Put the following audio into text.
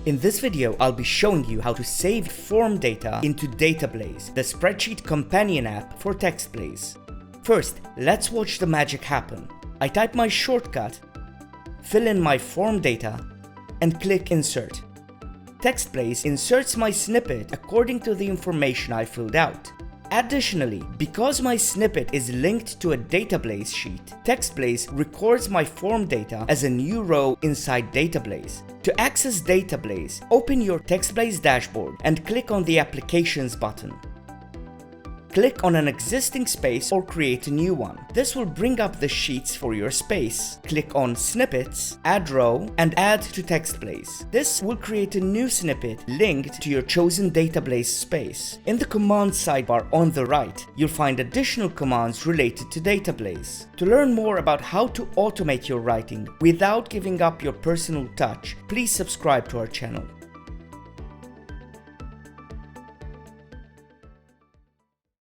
In this video, I'll be showing you how to save form data into DataBlaze, the spreadsheet companion app for TextBlaze. First, let's watch the magic happen. I type my shortcut, fill in my form data, and click Insert. TextBlaze inserts my snippet according to the information I filled out. Additionally, because my snippet is linked to a DataBlaze sheet, TextBlaze records my form data as a new row inside DataBlaze. To access DataBlaze, open your TextBlaze dashboard and click on the Applications button. Click on an existing space or create a new one. This will bring up the sheets for your space. Click on Snippets, Add Row, and Add to TextBlaze. This will create a new snippet linked to your chosen DataBlaze space. In the Commands sidebar on the right, you'll find additional commands related to DataBlaze. To learn more about how to automate your writing without giving up your personal touch, please subscribe to our channel.